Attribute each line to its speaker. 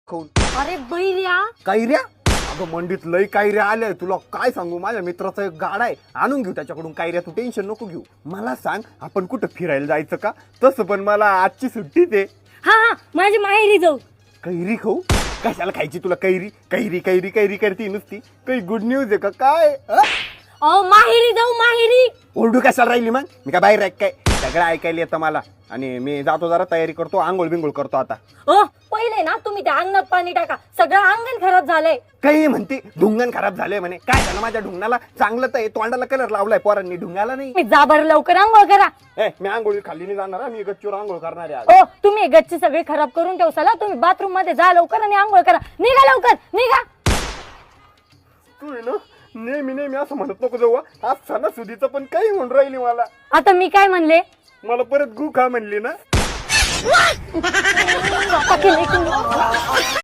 Speaker 1: खाऊन.
Speaker 2: अरे बैर्या
Speaker 1: कैऱ्या? अगं मंडीत लई कैऱ्या आल्या. तुला काय सांगू, माझ्या मित्राचा एक गाडा आहे, आणून घेऊ त्याच्याकडून कैऱ्या. तू टेन्शन नको घेऊ. मला सांग, आपण कुठं फिरायला जायचं का? तसं पण मला आजची सुट्टीच आहे.
Speaker 2: हा हा माझी माहेरी जाऊ.
Speaker 1: कैरी खाऊ? कशाला खायची तुला कैरी? कैरी कैरी कैरी करती नुसती. काही गुड न्यूज आहे का काय?
Speaker 2: माहेरी जाऊ माहेरी.
Speaker 1: ओरडू कशाला राहिली मग? मी काय बाहेर काय? सगळं ऐकायला येतं मला. आणि मी जातो, जरा तयारी करतो, आंघोळ बिंघोळ करतो आता.
Speaker 2: पहिले ना तुम्ही त्या अंगणात पाणी टाका, सगळं अंगण खराब झालंय.
Speaker 1: काही म्हणते ढुंगण खराब झालंय म्हणे. काय झालं माझ्या ढुंगणाला? चांगलं तर तोंडाला कलर लावलाय पोरांनी, ढुंगाला नाही.
Speaker 2: मी जा बरं लवकर आंघोळ करा.
Speaker 1: मी आंघोळी खाली नाही जाणार, मी गच्चीवर आंघोळ करणार आहे.
Speaker 2: तुम्ही गच्ची सगळी खराब करून ठेवसाला. तुम्ही बाथरूम मध्ये जा लवकर आणि आंघोळ करा. निघा लवकर निघा.
Speaker 1: तू ना नेहमी नेहमी असं म्हणत नको जाऊ. आज सणासुदीचं पण काही म्हणून राहिली मला.
Speaker 2: आता मी काय म्हणले?
Speaker 1: मला परत गु खा म्हणली ना.